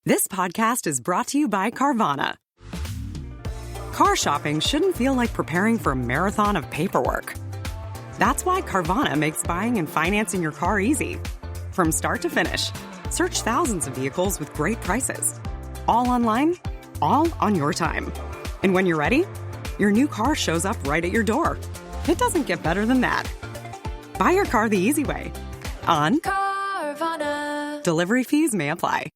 This podcast is brought to you by Carvana. Car shopping shouldn't feel like preparing for a marathon of paperwork. That's why Carvana makes buying and financing your car easy. From start to finish, search thousands of vehicles with great prices. All online, all on your time. And when you're ready, your new car shows up right at your door. It doesn't get better than that. Buy your car the easy way. On Carvana. Delivery fees may apply.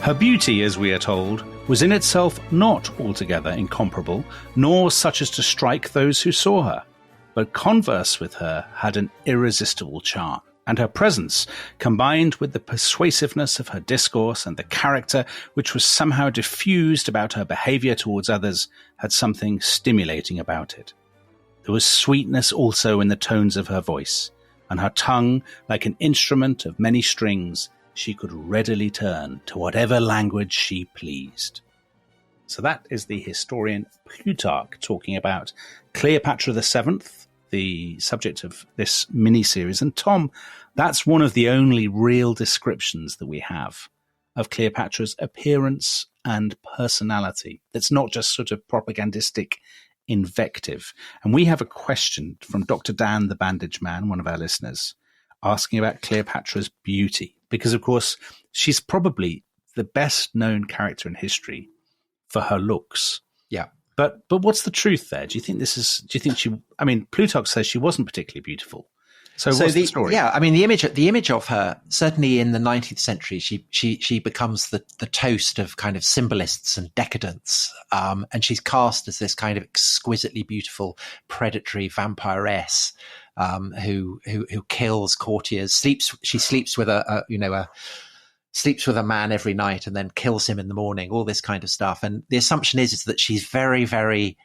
Her beauty, as we are told, was in itself not altogether incomparable, nor such as to strike those who saw her, but converse with her had an irresistible charm, and her presence, combined with the persuasiveness of her discourse and the character which was somehow diffused about her behaviour towards others, had something stimulating about it. There was sweetness also in the tones of her voice, and her tongue, like an instrument of many strings, she could readily turn to whatever language she pleased. So that is the historian Plutarch talking about Cleopatra VII, the subject of this mini-series. And Tom, that's one of the only real descriptions that we have of Cleopatra's appearance and personality. It's not just sort of propagandistic invective. And we have a question from Dr. Dan the Bandage Man, one of our listeners, asking about Cleopatra's beauty. Because, of course, she's probably the best known character in history for her looks. Yeah. But what's the truth there? Do you think Plutarch says she wasn't particularly beautiful. So what's the story? Yeah, I mean, the image of her, certainly in the 19th century, she becomes the toast of kind of symbolists and decadents. And she's cast as this kind of exquisitely beautiful, predatory vampiress, who kills courtiers, sleeps with sleeps with a man every night and then kills him in the morning, all this kind of stuff. And the assumption is that she's very, very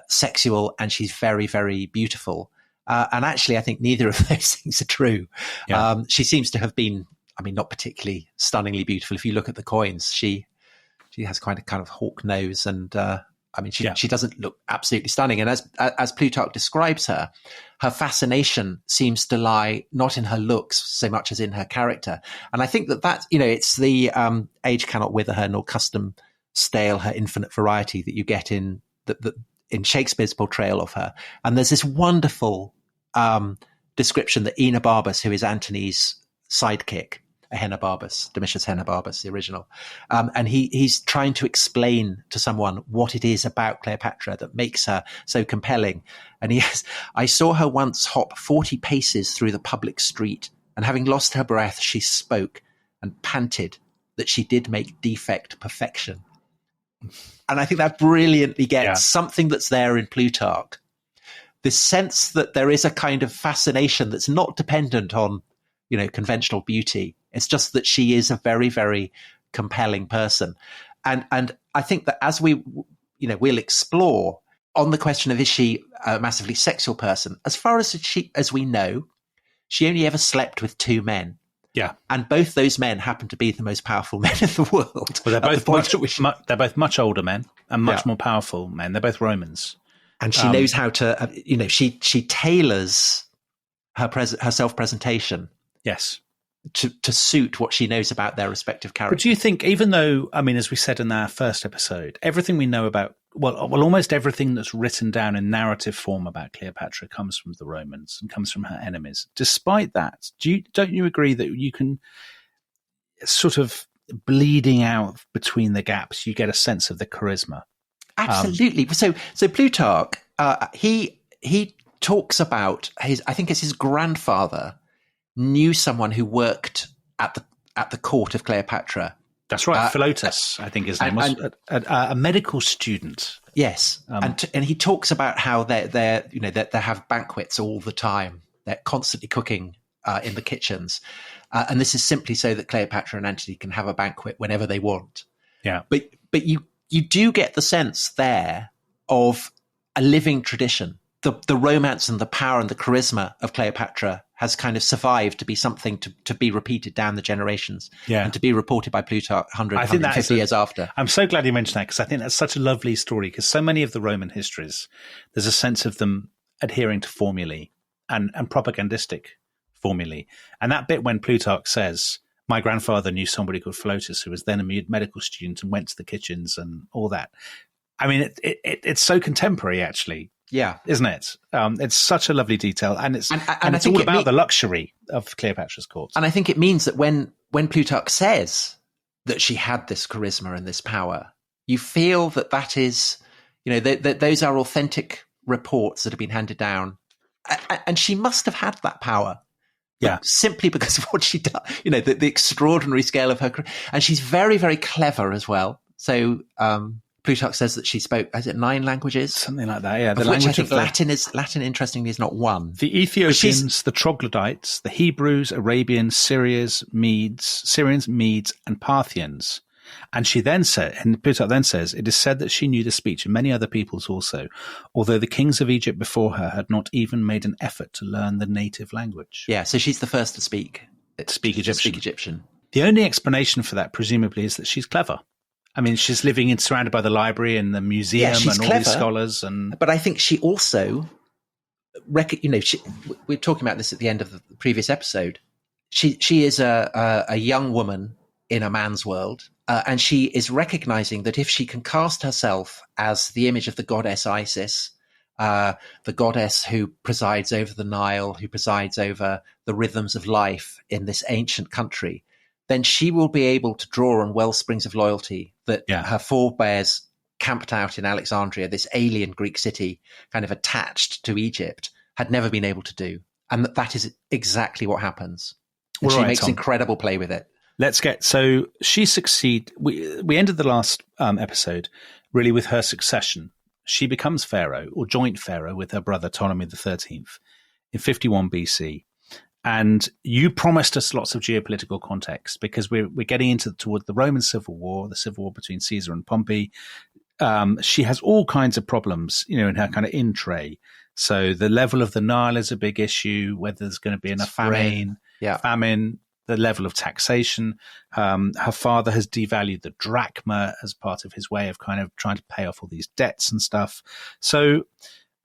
sexual and she's very, very beautiful. And actually, I think neither of those things are true. Yeah. She seems to have been, not particularly stunningly beautiful. If you look at the coins, she has quite a kind of hawk nose, and she doesn't look absolutely stunning. And as Plutarch describes her, her fascination seems to lie not in her looks so much as in her character. And I think that it's the age cannot wither her, nor custom stale her infinite variety that you get in in Shakespeare's portrayal of her. And there's this wonderful description that Enobarbus, who is Antony's sidekick, Ahenobarbus, Domitius Ahenobarbus, the original, and he's trying to explain to someone what it is about Cleopatra that makes her so compelling. And I saw her once hop 40 paces through the public street, and having lost her breath, she spoke and panted that she did make defect perfection. And I think that brilliantly gets something that's there in Plutarch. This sense that there is a kind of fascination that's not dependent on, conventional beauty. It's just that she is a very, very compelling person. And I think that as we'll explore on the question of, is she a massively sexual person? As far as we know, she only ever slept with two men. Yeah. And both those men happen to be the most powerful men in the world. Well, they're both much older men and much more powerful men. They're both Romans. And she knows how to, she tailors her self-presentation. Yes. To suit what she knows about their respective characters. But do you think, even though, as we said in our first episode, everything we know about, well, almost everything that's written down in narrative form about Cleopatra comes from the Romans and comes from her enemies. Despite that, don't you agree that you can sort of bleeding out between the gaps, you get a sense of the charisma? Absolutely. So Plutarch, he talks about I think it's his grandfather knew someone who worked at the court of Cleopatra. That's right, Philotas, I think his name was, a medical student. Yes, and he talks about how they have banquets all the time. They're constantly cooking in the kitchens, and this is simply so that Cleopatra and Antony can have a banquet whenever they want. Yeah, but you do get the sense there of a living tradition the romance and the power and the charisma of Cleopatra has kind of survived to be something to be repeated down the generations and to be reported by Plutarch 150 years after. I'm so glad you mentioned that, because I think that's such a lovely story, because so many of the Roman histories, there's a sense of them adhering to formulae and propagandistic formulae. And that bit when Plutarch says, my grandfather knew somebody called Philotas, who was then a medical student and went to the kitchens and all that. I mean, it's so contemporary, actually. Yeah, isn't it? It's such a lovely detail, and it's all about the luxury of Cleopatra's court. And I think it means that when Plutarch says that she had this charisma and this power, you feel that is, that those are authentic reports that have been handed down, and she must have had that power. Yeah, simply because of what she does. The extraordinary scale of her, and she's very, very clever as well. So. Plutarch says that she spoke, is it 9 languages? Something like that, yeah. The language of Latin, interestingly, is not one. The Ethiopians, the Troglodytes, the Hebrews, Arabians, Syrians, Medes, and Parthians. And she then said, and Plutarch then says, it is said that she knew the speech of many other peoples also, although the kings of Egypt before her had not even made an effort to learn the native language. Yeah, so she's the first to speak Egyptian. The only explanation for that, presumably, is that she's clever. I mean, she's living surrounded by the library and the museum and all these scholars. But I think she also, we're talking about this at the end of the previous episode. She is a young woman in a man's world, and she is recognizing that if she can cast herself as the image of the goddess Isis, the goddess who presides over the Nile, who presides over the rhythms of life in this ancient country, then she will be able to draw on wellsprings of loyalty that her forebears camped out in Alexandria, this alien Greek city kind of attached to Egypt, had never been able to do. And that is exactly what happens. And she makes incredible play with it. So she succeed. We ended the last episode really with her succession. She becomes pharaoh, or joint pharaoh, with her brother Ptolemy XIII in 51 BC. And you promised us lots of geopolitical context, because we're getting toward the Roman Civil War, the civil war between Caesar and Pompey. She has all kinds of problems, in her kind of in tray. So the level of the Nile is a big issue, whether there's going to be enough famine, the level of taxation. Her father has devalued the drachma as part of his way of kind of trying to pay off all these debts and stuff. So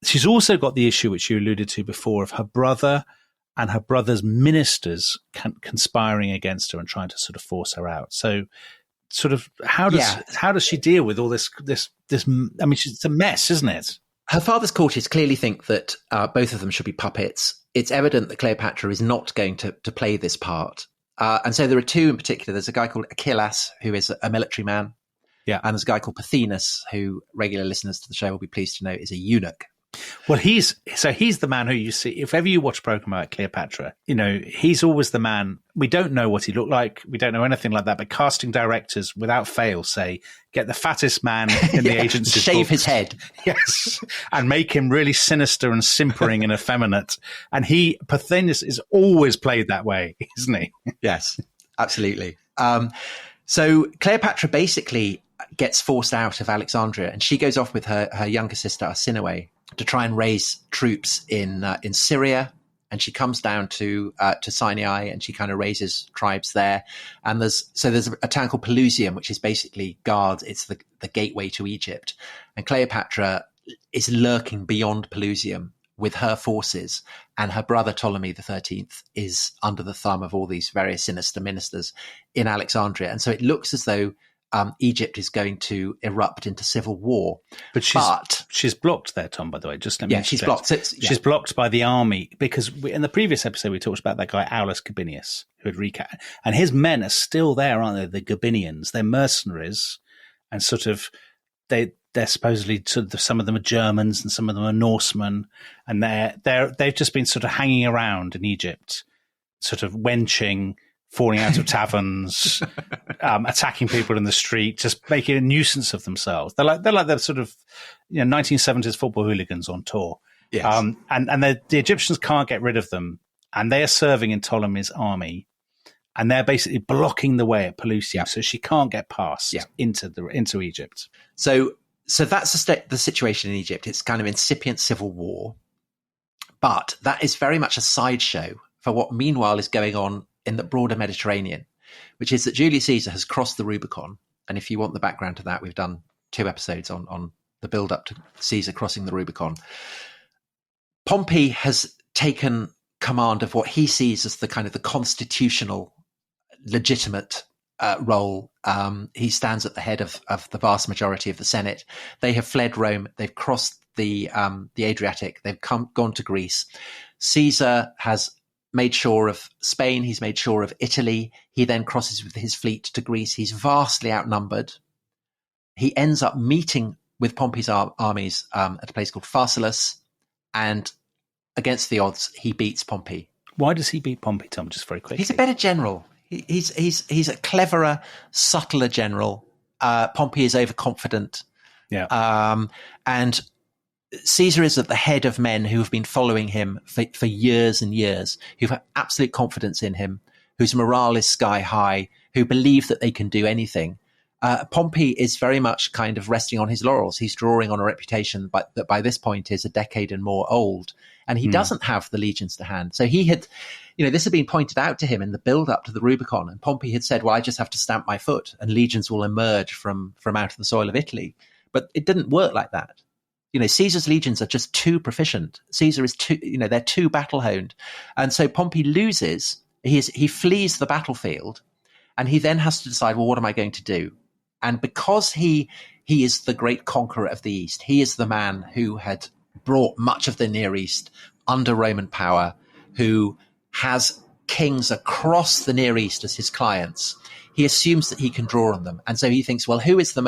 she's also got the issue, which you alluded to before, of her brother and her brother's ministers conspiring against her and trying to sort of force her out. So sort of how does she deal with all this? I mean, it's a mess, isn't it? Her father's courtiers clearly think that both of them should be puppets. It's evident that Cleopatra is not going to play this part. And so there are two in particular. There's a guy called Achillas, who is a military man. Yeah. And there's a guy called Pothinus, who regular listeners to the show will be pleased to know is a eunuch. Well, he's the man who you see, if ever you watch a program about Cleopatra, he's always the man. We don't know what he looked like. We don't know anything like that, but casting directors without fail say, get the fattest man in the agency. Shave his head. Yes. And make him really sinister and simpering and effeminate. And Pothinus is always played that way, isn't he? Yes, absolutely. So Cleopatra basically gets forced out of Alexandria, and she goes off with her younger sister Arsinoe to try and raise troops in Syria, and she comes down to Sinai, and she kind of raises tribes there. And there's a town called Pelusium, which is basically guards. It's the gateway to Egypt, and Cleopatra is lurking beyond Pelusium with her forces, and her brother Ptolemy XIII is under the thumb of all these various sinister ministers in Alexandria, and so it looks as though Egypt is going to erupt into civil war. But she's blocked there, Tom, by the way. Just let me she's blocked. She's blocked by the army, because in the previous episode we talked about that guy Aulus Gabinius, who had recaptured, and his men are still there, aren't they? The Gabinians. They're mercenaries, and sort of they're supposedly sort of, some of them are Germans and some of them are Norsemen, and they've just been sort of hanging around in Egypt, sort of wenching, falling out of taverns, attacking people in the street, just making a nuisance of themselves. They're like the sort of 1970s football hooligans on tour. Yes. And the Egyptians can't get rid of them, and they are serving in Ptolemy's army, and they're basically blocking the way at Pelusium, so she can't get past into Egypt. So that's the situation in Egypt. It's kind of incipient civil war. But that is very much a sideshow for what meanwhile is going on in the broader Mediterranean, which is that Julius Caesar has crossed the Rubicon. And if you want the background to that, we've done 2 episodes on the build up to Caesar crossing the Rubicon. Pompey has taken command of what he sees as the kind of the constitutional, legitimate role. He stands at the head of the vast majority of the Senate. They have fled Rome. They've crossed the Adriatic. They've gone to Greece. Caesar has made sure of Spain. He's made sure of Italy. He then crosses with his fleet to Greece. He's vastly outnumbered. He ends up meeting with Pompey's armies at a place called Pharsalus, and against the odds, he beats Pompey. Why does he beat Pompey, Tom? Just very quickly. He's a better general. He's a cleverer, subtler general. Pompey is overconfident. Yeah. And Caesar is at the head of men who have been following him for years and years, who have absolute confidence in him, whose morale is sky high, who believe that they can do anything. Pompey is very much kind of resting on his laurels. He's drawing on a reputation that by this point is a decade and more old, and he doesn't have the legions to hand. So he had, this had been pointed out to him in the build up to the Rubicon, and Pompey had said, well, I just have to stamp my foot and legions will emerge from out of the soil of Italy. But it didn't work like that. Caesar's legions are just too proficient. Caesar is they're too battle honed. And so Pompey loses. He flees the battlefield, and he then has to decide, well, what am I going to do? And because he is the great conqueror of the East, he is the man who had brought much of the Near East under Roman power, who has kings across the Near East as his clients. He assumes that he can draw on them. And so he thinks, well, who is the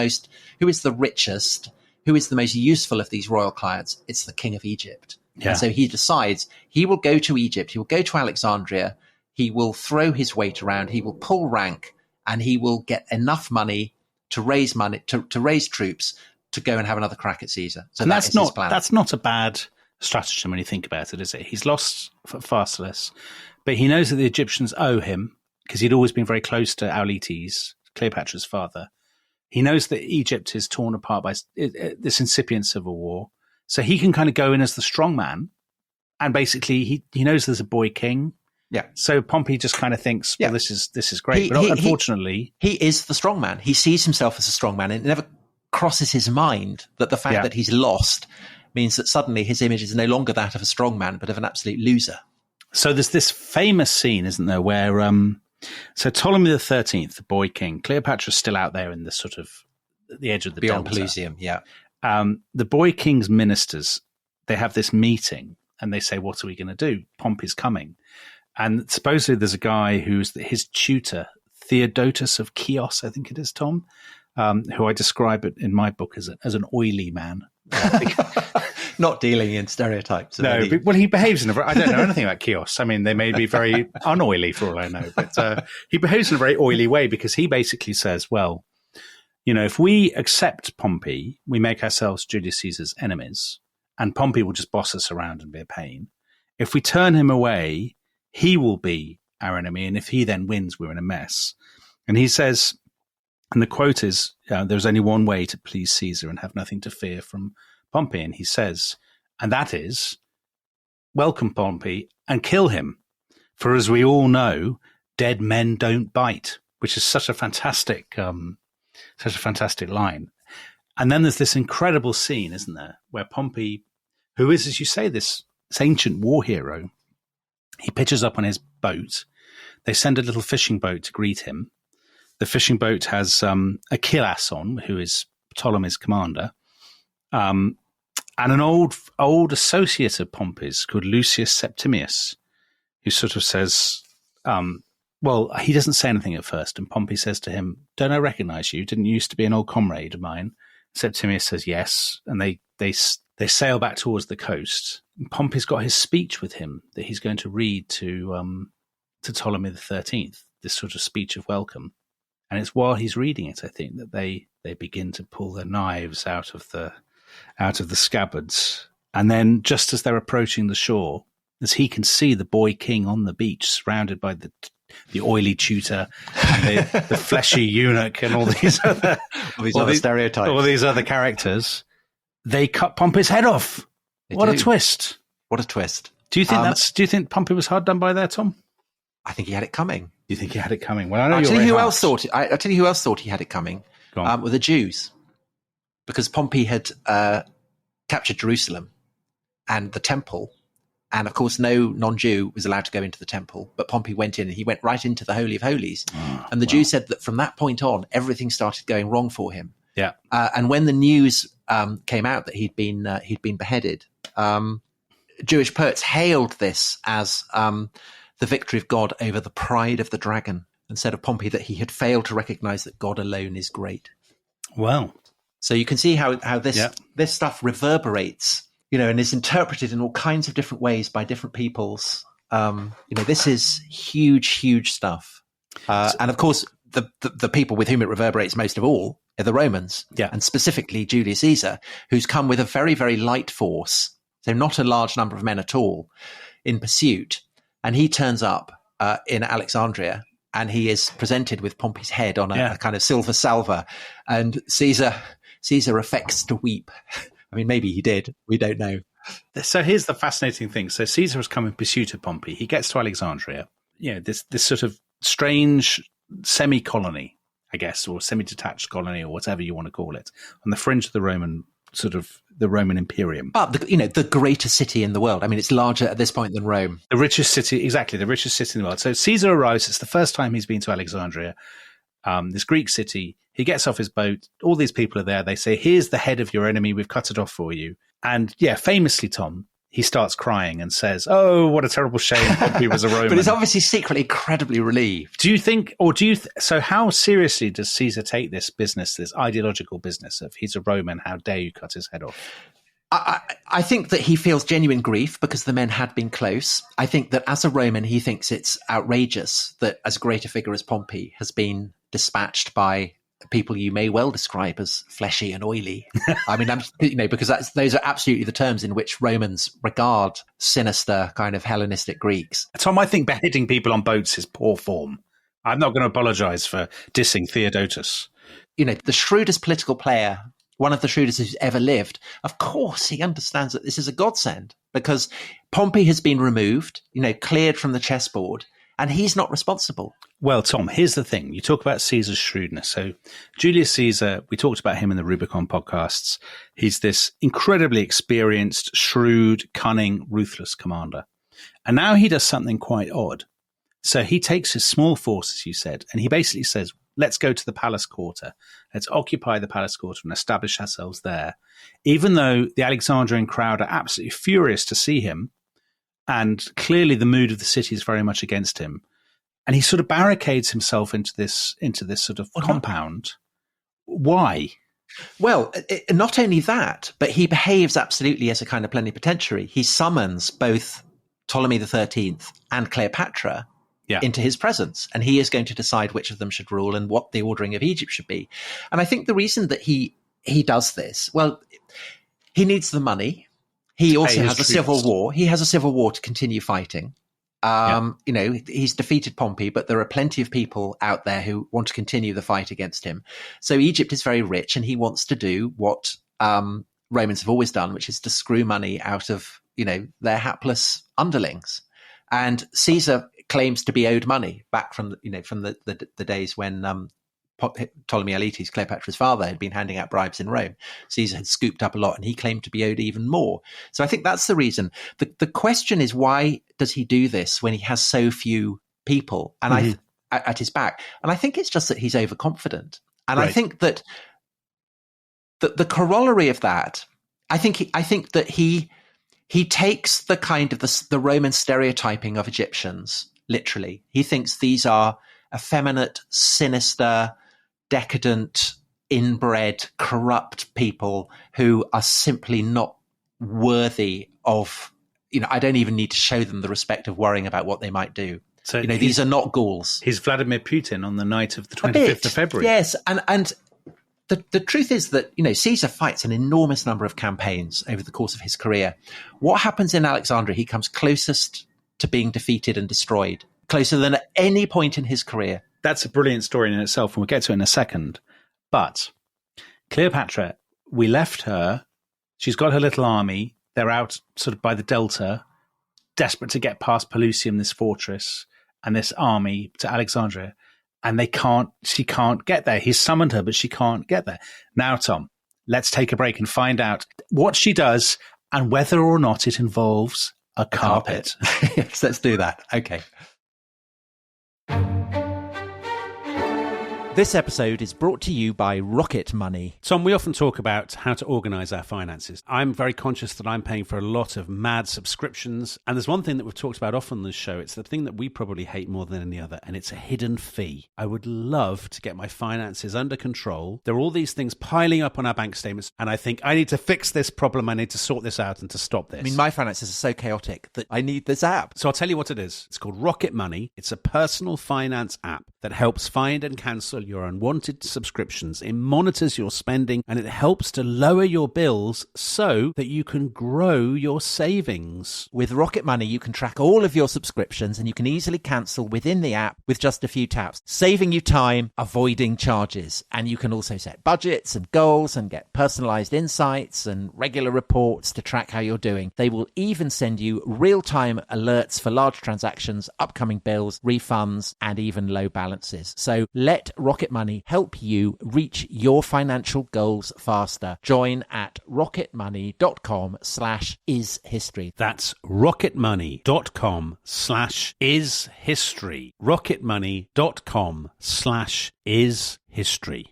richest, who is the most useful of these royal clients? It's the king of Egypt. Yeah. And so he decides he will go to Egypt. He will go to Alexandria. He will throw his weight around. He will pull rank, and he will get enough money to raise troops to go and have another crack at Caesar. So that's his plan. That's not a bad stratagem when you think about it, is it? He's lost Pharsalus, but he knows that the Egyptians owe him because he'd always been very close to Auletes, Cleopatra's father. He knows that Egypt is torn apart by this incipient civil war. So he can kind of go in as the strong man. And basically, he knows there's a boy king. Yeah. So Pompey just kind of thinks, well, this is great. But unfortunately... He is the strong man. He sees himself as a strong man. And it never crosses his mind that the fact that he's lost means that suddenly his image is no longer that of a strong man, but of an absolute loser. So there's this famous scene, isn't there, where... So Ptolemy the 13th, the boy king, Cleopatra's still out there in the sort of the edge of the beyond delta. Pelusium, yeah. The boy king's ministers, they have this meeting and they say, what are we going to do? Pompey's coming. And supposedly there's a guy who's his tutor, Theodotus of Chios, I think it is, Tom, who I describe it in my book as an oily man. Not dealing in stereotypes. No, but he behaves in a very... I don't know anything about Chios. I mean, they may be very unoily for all I know, but he behaves in a very oily way because he basically says, well, if we accept Pompey, we make ourselves Julius Caesar's enemies, and Pompey will just boss us around and be a pain. If we turn him away, he will be our enemy, and if he then wins, we're in a mess. And he says, and the quote is, there's only one way to please Caesar and have nothing to fear from Pompey. And he says, and that is, welcome Pompey and kill him. For as we all know, dead men don't bite, which is such a fantastic line. And then there's this incredible scene, isn't there, where Pompey, who is, as you say, this ancient war hero, he pitches up on his boat. They send a little fishing boat to greet him. The fishing boat has Achillas on, who is Ptolemy's commander, and an old associate of Pompey's called Lucius Septimius, who sort of says, well, he doesn't say anything at first, and Pompey says to him, don't I recognize you? Didn't you used to be an old comrade of mine? Septimius says yes, and they sail back towards the coast. And Pompey's got his speech with him that he's going to read to Ptolemy the 13th, this sort of speech of welcome. And it's while he's reading it, I think, that they begin to pull their knives out of the scabbards. And then just as they're approaching the shore, as he can see the boy king on the beach, surrounded by the oily tutor, and the fleshy eunuch, and all these other stereotypes, all these other characters, they cut Pompey's head off. What a twist! What a twist! Do you think Pompey was hard done by there, Tom? I think he had it coming. Do you think he had it coming? Well, I know I'll tell you're you who very else thought. I'll tell you who else thought he had it coming. Were the Jews, because Pompey had captured Jerusalem and the temple, and of course no non-Jew was allowed to go into the temple. But Pompey went in, and he went right into the Holy of Holies. And the Jews said that from that point on, everything started going wrong for him. Yeah. And when the news came out that he'd been beheaded, Jewish poets hailed this as the victory of God over the pride of the dragon, and said of Pompey that he had failed to recognize that God alone is great. Well, so you can see how this stuff reverberates, and is interpreted in all kinds of different ways by different peoples. This is huge stuff. And of course, the people with whom it reverberates most of all are the Romans, and specifically Julius Caesar, who's come with a very, very light force, so not a large number of men at all, in pursuit. And he turns up in Alexandria, and he is presented with Pompey's head on a kind of silver salver. And Caesar affects to weep. I mean, maybe he did. We don't know. So here's the fascinating thing. So Caesar has come in pursuit of Pompey. He gets to Alexandria. This sort of strange semi-colony, I guess, or semi-detached colony, or whatever you want to call it, on the fringe of the Roman Imperium. But the greatest city in the world. I mean, it's larger at this point than Rome. The richest city, exactly, the richest city in the world. So Caesar arrives. It's the first time he's been to Alexandria, this Greek city. He gets off his boat. All these people are there. They say, "Here's the head of your enemy. We've cut it off for you." And famously, Tom, he starts crying and says, "Oh, what a terrible shame Pompey was a Roman." But he's obviously secretly incredibly relieved. Do you think, so how seriously does Caesar take this business, this ideological business of he's a Roman, how dare you cut his head off? I think that he feels genuine grief because the men had been close. I think that as a Roman, he thinks it's outrageous that as great a figure as Pompey has been dispatched by people you may well describe as fleshy and oily. I mean, because those are absolutely the terms in which Romans regard sinister kind of Hellenistic Greeks. Tom, I think beheading people on boats is poor form. I'm not going to apologize for dissing Theodotus. The shrewdest political player, one of the shrewdest who's ever lived, of course he understands that this is a godsend, because Pompey has been removed, cleared from the chessboard, and he's not responsible. Well, Tom, here's the thing. You talk about Caesar's shrewdness. So Julius Caesar, we talked about him in the Rubicon podcasts. He's this incredibly experienced, shrewd, cunning, ruthless commander. And now he does something quite odd. So he takes his small force, as you said, and he basically says, let's go to the palace quarter. Let's occupy the palace quarter and establish ourselves there. Even though the Alexandrian crowd are absolutely furious to see him, and clearly the mood of the city is very much against him. And he sort of barricades himself into this sort of compound. Why? Well, not only that, but he behaves absolutely as a kind of plenipotentiary. He summons both Ptolemy XIII and Cleopatra into his presence, and he is going to decide which of them should rule and what the ordering of Egypt should be. And I think the reason that he does this, well, he needs the money. He also has a civil war. He has a civil war to continue fighting. He's defeated Pompey, but there are plenty of people out there who want to continue the fight against him. So Egypt is very rich, and he wants to do what Romans have always done, which is to screw money out of, their hapless underlings. And Caesar claims to be owed money back from the days when Ptolemy Auletes, Cleopatra's father, had been handing out bribes in Rome. Caesar had scooped up a lot, and he claimed to be owed even more. So I think that's the reason. The question is, why does he do this when he has so few people and at his back? And I think it's just that he's overconfident. And I think that the corollary of that, I think that he takes the kind of the Roman stereotyping of Egyptians literally. He thinks these are effeminate, sinister, decadent, inbred, corrupt people who are simply not worthy of, I don't even need to show them the respect of worrying about what they might do. So these are not Gauls. He's Vladimir Putin on the night of the 25th of February. Yes, and the truth is that, Caesar fights an enormous number of campaigns over the course of his career. What happens in Alexandria, he comes closest to being defeated and destroyed, closer than at any point in his career. That's a brilliant story in itself, and we'll get to it in a second. But Cleopatra, we left her. She's got her little army. They're out sort of by the Delta. desperate to get past Pelusium, this fortress, and this army to Alexandria. And she can't get there. He's summoned her, but she can't get there. Now, Tom, let's take a break and find out what she does and whether or not it involves a carpet. Yes, let's do that. Okay. This episode is brought to you by Rocket Money. Tom, we often talk about how to organise our finances. I'm very conscious that I'm paying for a lot of mad subscriptions. And there's one thing that we've talked about often on this show. It's the thing that we probably hate more than any other, and it's a hidden fee. I would love to get my finances under control. There are all these things piling up on our bank statements, and I think I need to fix this problem. I need to sort this out and to stop this. I mean, my finances are so chaotic that I need this app. So I'll tell you what it is. It's called Rocket Money. It's a personal finance app that helps find and cancel your unwanted subscriptions. It monitors your spending and it helps to lower your bills so that you can grow your savings. With Rocket Money, you can track all of your subscriptions and you can easily cancel within the app with just a few taps, saving you time, avoiding charges. And you can also set budgets and goals and get personalized insights and regular reports to track how you're doing. They will even send you real-time alerts for large transactions, upcoming bills, refunds, and even low balances. So let Rocket Money help you reach your financial goals faster. Join at rocketmoney.com/ishistory. That's rocketmoney.com/ishistory. rocketmoney.com/ishistory.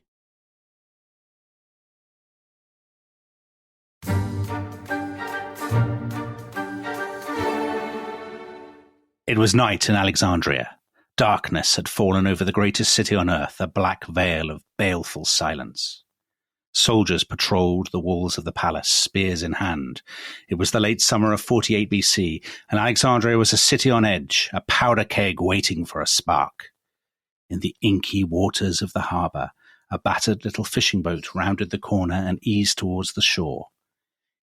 It was night in Alexandria. Darkness had fallen over the greatest city on earth, a black veil of baleful silence. Soldiers patrolled the walls of the palace, spears in hand. It was the late summer of 48 BC, and Alexandria was a city on edge, a powder keg waiting for a spark. In the inky waters of the harbour, a battered little fishing boat rounded the corner and eased towards the shore.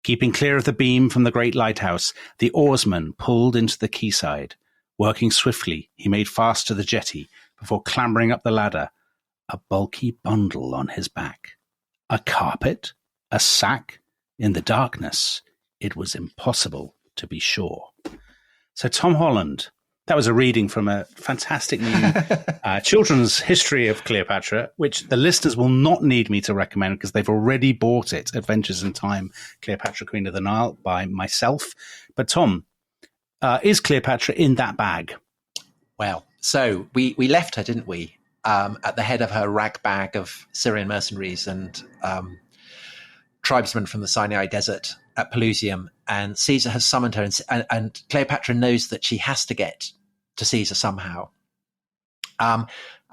Keeping clear of the beam from the great lighthouse, the oarsman pulled into the quayside. Working swiftly, he made fast to the jetty before clambering up the ladder, a bulky bundle on his back. A carpet? A sack? In the darkness, it was impossible to be sure. So Tom Holland, that was a reading from a fantastic new children's history of Cleopatra, which the listeners will not need me to recommend because they've already bought it, Adventures in Time, Cleopatra, Queen of the Nile, by myself. But Tom, is Cleopatra in that bag? Well, so we left her, didn't we, at the head of her rag bag of Syrian mercenaries and tribesmen from the Sinai Desert at Pelusium, and Caesar has summoned her, and Cleopatra knows that she has to get to Caesar somehow. And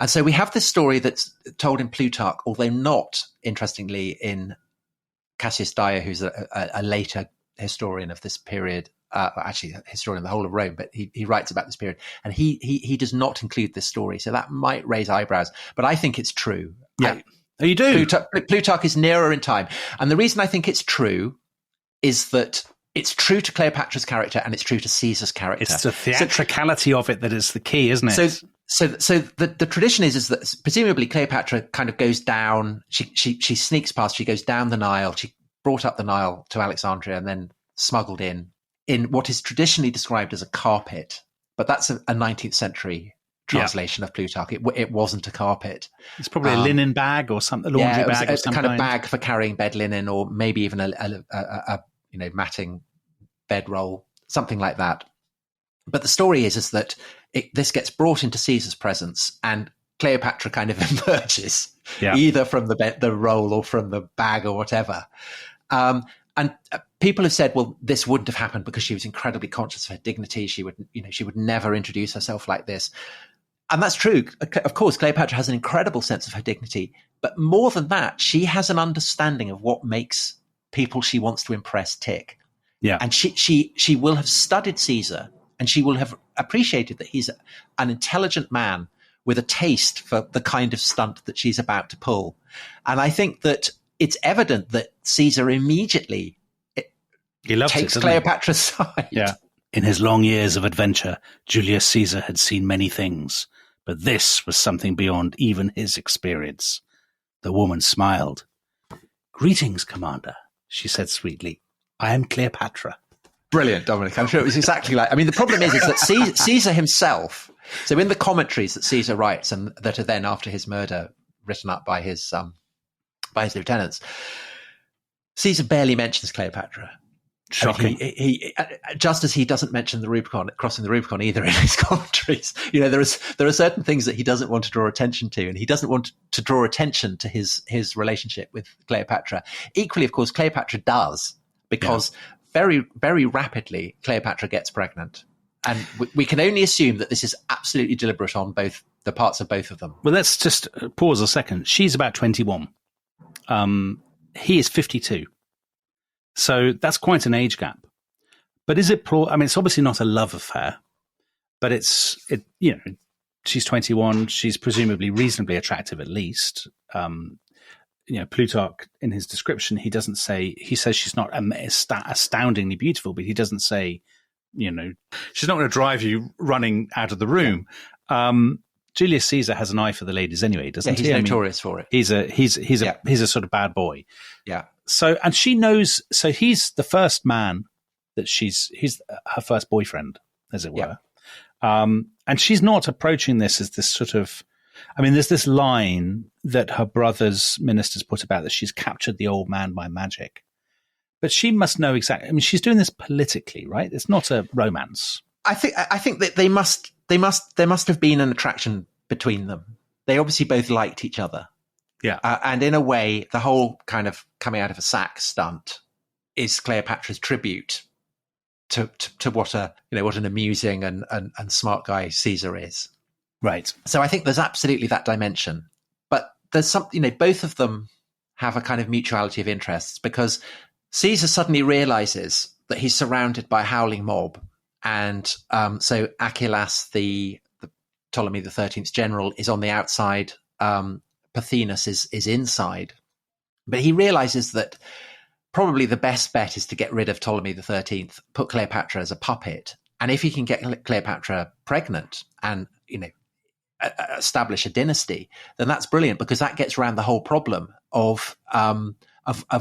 so we have this story that's told in Plutarch, although not, interestingly, in Cassius Dio, who's a later historian of this period, actually a historian of the whole of Rome, but he writes about this period, and he does not include this story, so that might raise eyebrows, but I think it's true. Yeah. You do? Plutarch is nearer in time, and the reason I think it's true is that it's true to Cleopatra's character and it's true to Caesar's character. It's the theatricality of it that is the key, isn't it? So the tradition is that presumably Cleopatra kind of goes down, she sneaks past, she goes down the Nile, she brought up the Nile to Alexandria and then smuggled in what is traditionally described as a carpet, but that's a 19th century translation of Plutarch. It wasn't a carpet. It's probably a linen bag or something, a laundry bag of some kind of bag for carrying bed linen, or maybe even a matting bedroll, something like that. But the story is that this gets brought into Caesar's presence, and Cleopatra kind of emerges, either from the roll or from the bag or whatever. And people have said, well, this wouldn't have happened because she was incredibly conscious of her dignity. She would never introduce herself like this. And that's true. Of course, Cleopatra has an incredible sense of her dignity. But more than that, she has an understanding of what makes people she wants to impress tick. Yeah. And she will have studied Caesar, and she will have appreciated that he's an intelligent man with a taste for the kind of stunt that she's about to pull. And I think that it's evident that Caesar immediately takes Cleopatra's side. Yeah. In his long years of adventure, Julius Caesar had seen many things, but this was something beyond even his experience. The woman smiled. "Greetings, Commander," she said sweetly. "I am Cleopatra." Brilliant, Dominic. I'm sure it was exactly like. I mean, the problem is that Caesar himself. So in the commentaries that Caesar writes and that are then after his murder written up by his lieutenants, Caesar barely mentions Cleopatra. Shocking. He just as he doesn't mention the Rubicon, crossing the Rubicon either in his commentaries. There are certain things that he doesn't want to draw attention to, and he doesn't want to draw attention to his relationship with Cleopatra. Equally, of course, Cleopatra does, because very, very rapidly Cleopatra gets pregnant. And we can only assume that this is absolutely deliberate on both the parts of both of them. Well, let's just pause a second. She's about 21. He is 52. So that's quite an age gap. But is it it's obviously not a love affair, but she's 21. She's presumably reasonably attractive, at least. Plutarch, in his description, he says she's not astoundingly beautiful, but he doesn't say, she's not going to drive you running out of the room. Julius Caesar has an eye for the ladies anyway, doesn't he? He's notorious for it. He's a sort of bad boy. Yeah. So, and she knows, so he's the first man that he's her first boyfriend, as it were. Yeah. And she's not approaching this as this sort of, there's this line that her brother's ministers put about that she's captured the old man by magic. But she must know exactly, she's doing this politically, right? It's not a romance. I think that there must have been an attraction between them. They obviously both liked each other. Yeah. And in a way, the whole kind of coming out of a sack stunt is Cleopatra's tribute to what an amusing and smart guy Caesar is. Right. So I think there's absolutely that dimension. But there's something, both of them have a kind of mutuality of interests, because Caesar suddenly realizes that he's surrounded by a howling mob. And so Achillas, the Ptolemy the 13th general, is on the outside. Pothinus is inside. But he realizes that probably the best bet is to get rid of Ptolemy the 13th, put Cleopatra as a puppet. And if he can get Cleopatra pregnant and, establish a dynasty, then that's brilliant, because that gets around the whole problem of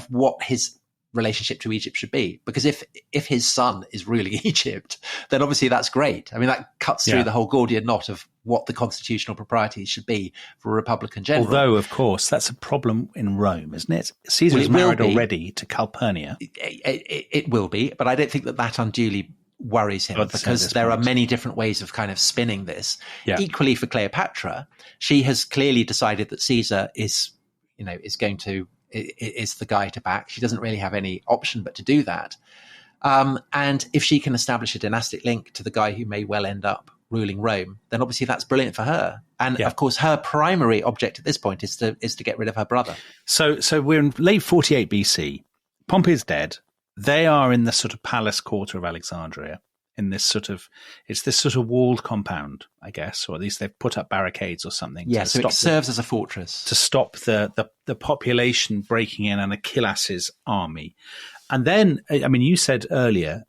what his relationship to Egypt should be. Because if his son is ruling Egypt, then obviously that's great. That cuts through the whole Gordian knot of what the constitutional proprieties should be for a Republican general. Although, of course, that's a problem in Rome, isn't it? Caesar is married already to Calpurnia. It will be, but I don't think that unduly worries him, because there are many different ways of kind of spinning this. Yeah. Equally for Cleopatra, she has clearly decided that Caesar is the guy to back. She doesn't really have any option but to do that. And if she can establish a dynastic link to the guy who may well end up ruling Rome, then obviously that's brilliant for her. And of course, her primary object at this point is to get rid of her brother. So we're in late 48 BC. Pompey's dead. They are in the sort of palace quarter of Alexandria. In this sort of, it's this sort of walled compound, I guess, or at least they've put up barricades or something. Yeah, so it serves as a fortress to stop the population breaking in and Achillas's army. And then, you said earlier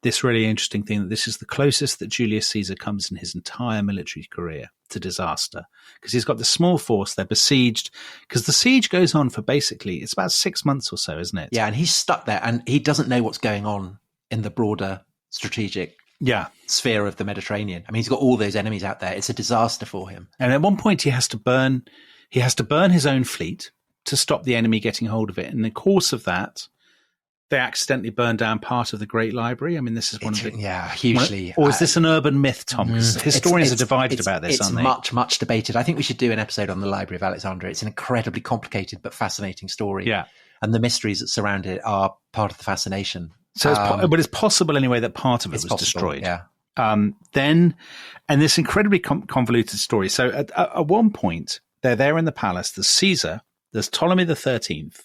this really interesting thing, that this is the closest that Julius Caesar comes in his entire military career to disaster, because he's got this small force. They're besieged, because the siege goes on for it's about 6 months or so, isn't it? Yeah, and he's stuck there, and he doesn't know what's going on in the broader strategic sphere of the Mediterranean. He's got all those enemies out there. It's a disaster for him. And at one point he has to burn his own fleet to stop the enemy getting hold of it. And in the course of that, they accidentally burn down part of the Great Library. this is one of the... Yeah, hugely. Or is this an urban myth, Tom? Because historians are divided about this, aren't they? It's much debated. I think we should do an episode on the Library of Alexandria. It's an incredibly complicated but fascinating story. Yeah. And the mysteries that surround it are part of the fascination. So, but it's possible anyway that part of it was destroyed. Yeah. And this incredibly convoluted story. So at one point, they're there in the palace. There's Caesar, there's Ptolemy the 13th,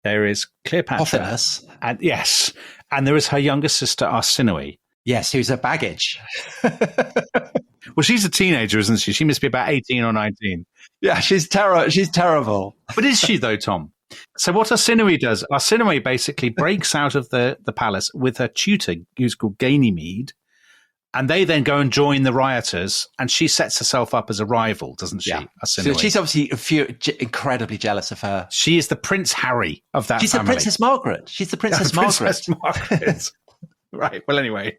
there is Cleopatra. Pothinus. And there is her younger sister, Arsinoe. Yes, who's a baggage. Well, she's a teenager, isn't she? She must be about 18 or 19. Yeah, she's terrible. But is she, though, Tom? So what Arsinoe does, Arsinoe basically breaks out of the palace with her tutor, who's called Ganymede, and they then go and join the rioters, and she sets herself up as a rival, doesn't she, Arsinoe? So she's obviously incredibly jealous of her. She is the Prince Harry of that family. She's the Princess Margaret. Right. Well, anyway.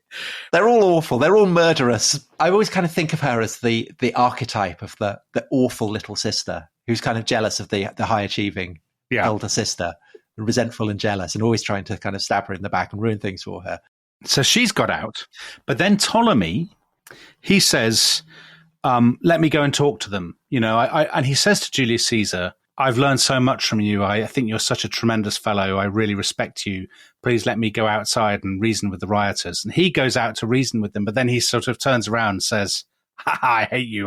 They're all awful. They're all murderous. I always kind of think of her as the archetype of the awful little sister who's kind of jealous of the high achieving elder sister, resentful and jealous, and always trying to kind of stab her in the back and ruin things for her. So she's got out. But then Ptolemy, he says, let me go and talk to them. And he says to Julius Caesar, I've learned so much from you. I think you're such a tremendous fellow. I really respect you. Please let me go outside and reason with the rioters. And he goes out to reason with them, but then he sort of turns around and says, I hate you.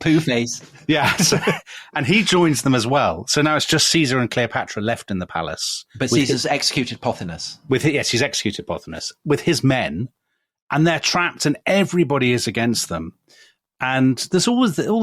Pooh face. Yeah. And he joins them as well. So now it's just Caesar and Cleopatra left in the palace. But Caesar's executed Pothinus. Yes, he's executed Pothinus with his men, and they're trapped and everybody is against them. And there's always all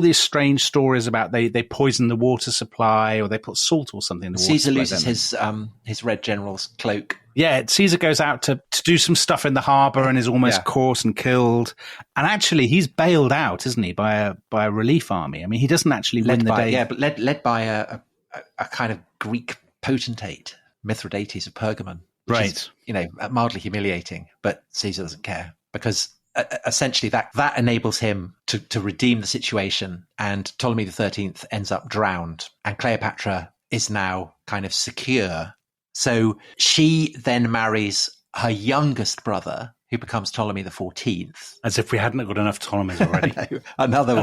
these strange stories about they poison the water supply or they put salt or something in the water Caesar supply. Loses his Red General's cloak. Yeah, Caesar goes out to do some stuff in the harbour and is almost caught and killed. And actually, he's bailed out, isn't he, by a relief army? I mean, he doesn't actually win the day. Yeah, but led by a kind of Greek potentate, Mithridates of Pergamon. Which is, mildly humiliating, but Caesar doesn't care because essentially that enables him to redeem the situation, and Ptolemy XIII ends up drowned, and Cleopatra is now kind of secure. So she then marries her youngest brother, who becomes Ptolemy XIV. As if we hadn't got enough Ptolemies already. Another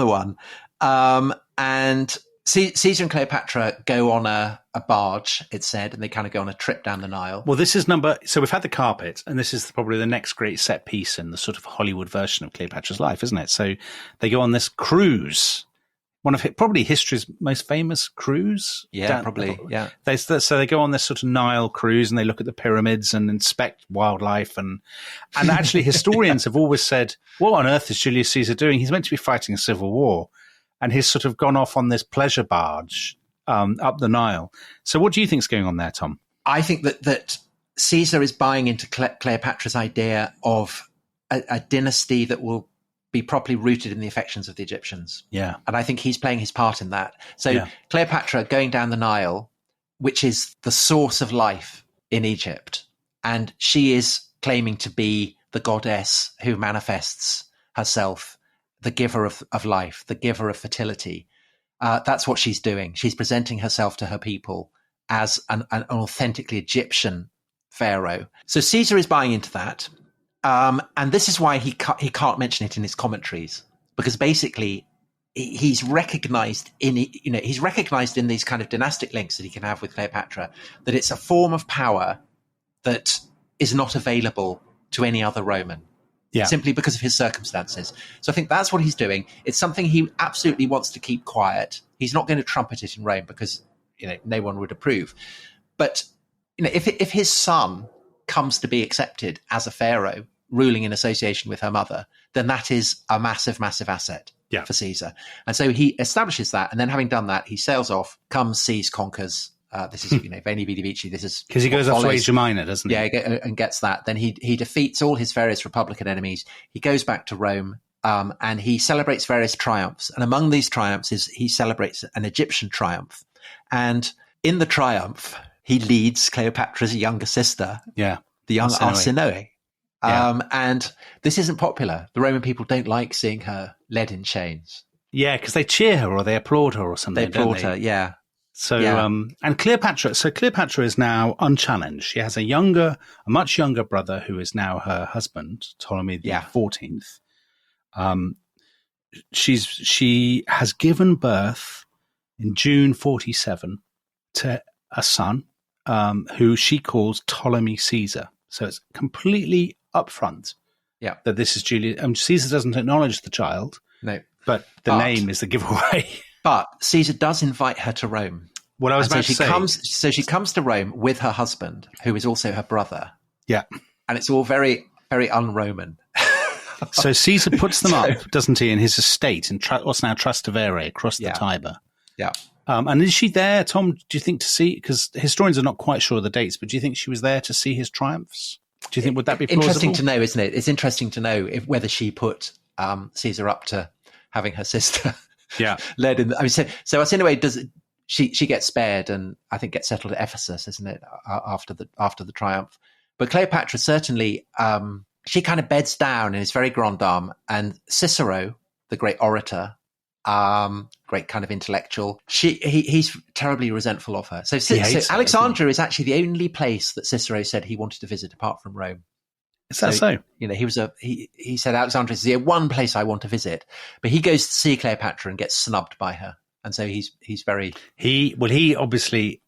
one. And Caesar and Cleopatra go on a barge, it's said, and they kind of go on a trip down the Nile. Well, this is so we've had the carpet, and this is probably the next great set piece in the sort of Hollywood version of Cleopatra's life, isn't it? So they go on this cruise, one of probably history's most famous cruise. Yeah, probably, yeah. So they go on this sort of Nile cruise, and they look at the pyramids and inspect wildlife. And actually, historians have always said, what on earth is Julius Caesar doing? He's meant to be fighting a civil war. And he's sort of gone off on this pleasure barge up the Nile. So what do you think is going on there, Tom? I think that Caesar is buying into Cleopatra's idea of a dynasty that will be properly rooted in the affections of the Egyptians. Yeah. And I think he's playing his part in that. So Cleopatra going down the Nile, which is the source of life in Egypt, and she is claiming to be the goddess who manifests herself, the giver of life, the giver of fertility. That's what she's doing. She's presenting herself to her people as an authentically Egyptian pharaoh. So Caesar is buying into that. And this is why he can't mention it in his commentaries, because basically he's recognized in these kind of dynastic links that he can have with Cleopatra, that it's a form of power that is not available to any other Roman. Yeah. Simply because of his circumstances. So I think that's what he's doing. It's something he absolutely wants to keep quiet. He's not going to trumpet it in Rome because, no one would approve. But, if his son comes to be accepted as a pharaoh, ruling in association with her mother, then that is a massive, massive asset for Caesar. And so he establishes that. And then having done that, he sails off, comes, sees, conquers. This is, Veni Vidi Vici. This is because he goes off to Asia Minor, doesn't he? Yeah, and gets that. Then he defeats all his various Republican enemies. He goes back to Rome, and he celebrates various triumphs. And among these triumphs he celebrates an Egyptian triumph. And in the triumph, he leads Cleopatra's younger sister, the young Arsinoe. And this isn't popular. The Roman people don't like seeing her led in chains. Yeah, because they cheer her or they applaud her or something. They applaud her, yeah. So, and Cleopatra is now unchallenged. She has a much younger brother who is now her husband, Ptolemy XIV. She has given birth in June 47 to a son, who she calls Ptolemy Caesar. So it's completely upfront that this is Julius. Caesar doesn't acknowledge the child. No. But the name is the giveaway. But Caesar does invite her to Rome. What I was about to say. So she comes to Rome with her husband, who is also her brother. Yeah. And it's all very, very un-Roman. So Caesar puts them up, doesn't he, in his estate in what's now Trastevere across the Tiber. Yeah. And is she there, Tom, do you think, to see, because historians are not quite sure of the dates, but do you think she was there to see his triumphs? Do you think, would that be plausible? Interesting to know, isn't it? It's interesting to know whether she put Caesar up to having her sister led in. So Arsinoe she gets spared and I think gets settled at Ephesus, isn't it, after the triumph. But Cleopatra certainly, she kind of beds down and is very grande dame. And Cicero, the great orator, great kind of intellectual, he's terribly resentful of her. So Alexandria is actually the only place that Cicero said he wanted to visit apart from Rome. Is that so? You know, he said Alexandria is the one place I want to visit, but he goes to see Cleopatra and gets snubbed by her, and so he's very he obviously,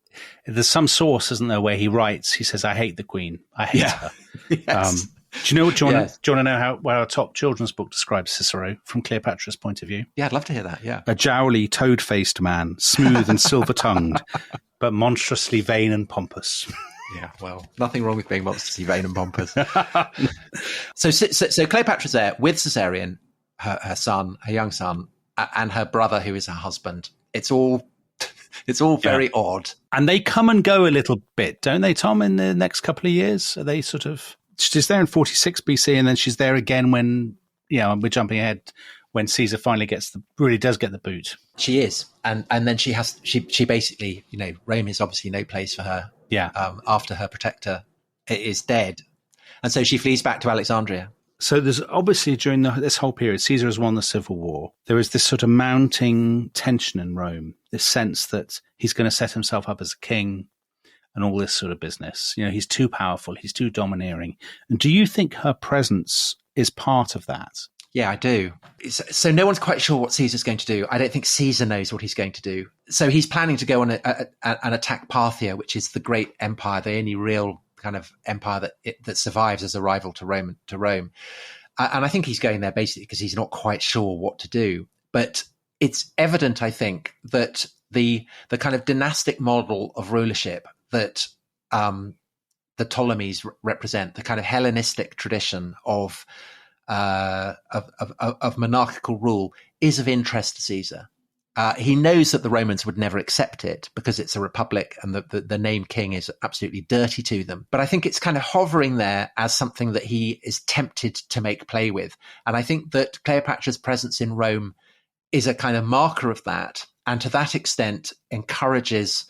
there's some source, isn't there, where he writes, he says, "I hate the Queen, I hate her." Yes. Do you know do you want to know how our top children's book describes Cicero from Cleopatra's point of view? Yeah, I'd love to hear that. Yeah, a jowly, toad-faced man, smooth and silver-tongued, but monstrously vain and pompous. Yeah, well, nothing wrong with being monstrously vain and pompous. So Cleopatra's there with Caesarion, her son, her young son, and her brother, who is her husband. It's all very odd. And they come and go a little bit, don't they, Tom, in the next couple of years? Are they sort of... She's there in 46 BC, and then she's there again when, we're jumping ahead, when Caesar finally really does get the boot. She is. And then she basically, Rome is obviously no place for her. Yeah. After her protector is dead. And so she flees back to Alexandria. So there's obviously during this whole period, Caesar has won the civil war. There is this sort of mounting tension in Rome, this sense that he's going to set himself up as a king and all this sort of business. He's too powerful, he's too domineering. And do you think her presence is part of that? Yeah, I do. So no one's quite sure what Caesar's going to do. I don't think Caesar knows what he's going to do. So he's planning to go on an attack Parthia, which is the great empire, the only real kind of empire that survives as a rival to Rome. And I think he's going there basically because he's not quite sure what to do. But it's evident, I think, that the kind of dynastic model of rulership that the Ptolemies represent, the kind of Hellenistic tradition of monarchical rule, is of interest to Caesar. He knows that the Romans would never accept it because it's a republic and the name king is absolutely dirty to them. But I think it's kind of hovering there as something that he is tempted to make play with. And I think that Cleopatra's presence in Rome is a kind of marker of that, and to that extent encourages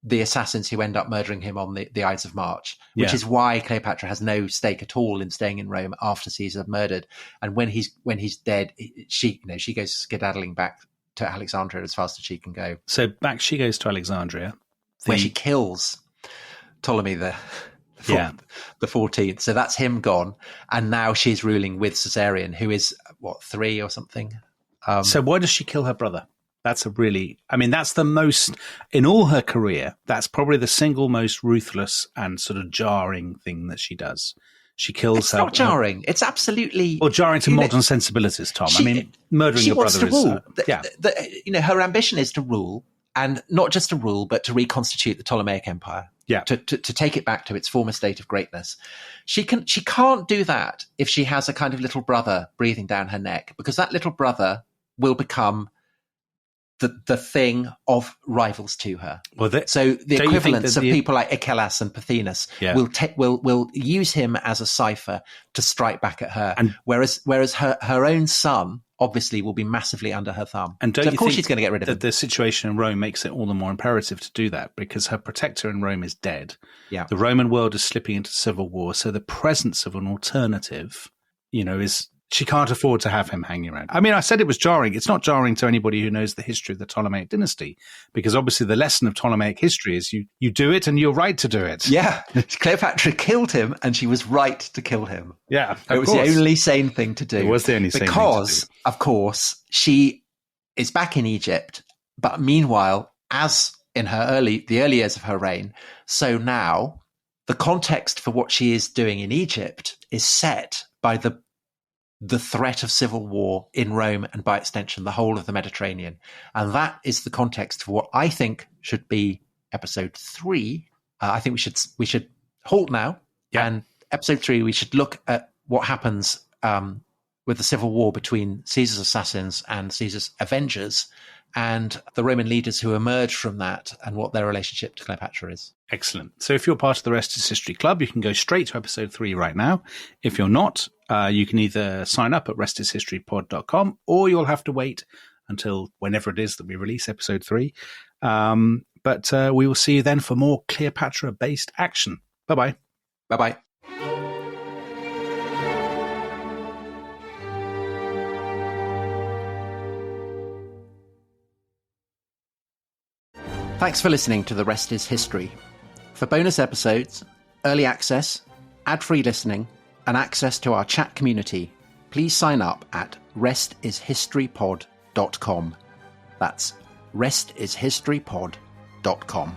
the assassins who end up murdering him on the Ides of March, which is why Cleopatra has no stake at all in staying in Rome after Caesar murdered. And when he's dead, she goes skedaddling back to Alexandria as fast as she can go. So back she goes to Alexandria, where she kills Ptolemy the 14th. So that's him gone, and now she's ruling with Caesarion, who is 3 or something. So why does she kill her brother? That's that's the most, in all her career, that's probably the single most ruthless and sort of jarring thing that she does. She kills It's not jarring. It's absolutely... Or jarring to modern sensibilities, Tom. Murdering your brother is... her ambition is to rule, and not just to rule, but to reconstitute the Ptolemaic Empire. Yeah. To take it back to its former state of greatness. She can't do that if she has a kind of little brother breathing down her neck, because that little brother will become the thing of rivals to her. So the equivalents of people like Icellas and Pothinus will use him as a cipher to strike back at her. And whereas her own son obviously will be massively under her thumb. And of course she's going to get rid of him. The situation in Rome makes it all the more imperative to do that, because her protector in Rome is dead. Yeah. The Roman world is slipping into civil war. So the presence of an alternative, is... She can't afford to have him hanging around. I said it was jarring. It's not jarring to anybody who knows the history of the Ptolemaic dynasty, because obviously the lesson of Ptolemaic history is you do it and you're right to do it. Yeah. Cleopatra killed him and she was right to kill him. Yeah. It was the only sane thing to do. It was the only sane thing to do. Because, of course, she is back in Egypt, but meanwhile, as in the early years of her reign, so now the context for what she is doing in Egypt is set by the threat of civil war in Rome and, by extension, the whole of the Mediterranean. And that is the context for what I think should be episode 3. I think we should halt now. Yeah. And episode 3, we should look at what happens with the civil war between Caesar's assassins and Caesar's avengers, and the Roman leaders who emerge from that, and what their relationship to Cleopatra is. Excellent. So if you're part of the Rest is History Club, you can go straight to episode 3 right now. If you're not, you can either sign up at restishistorypod.com, or you'll have to wait until whenever it is that we release episode 3. But we will see you then for more Cleopatra-based action. Bye-bye. Bye-bye. Thanks for listening to The Rest is History. For bonus episodes, early access, ad-free listening, and access to our chat community, please sign up at restishistorypod.com. That's restishistorypod.com.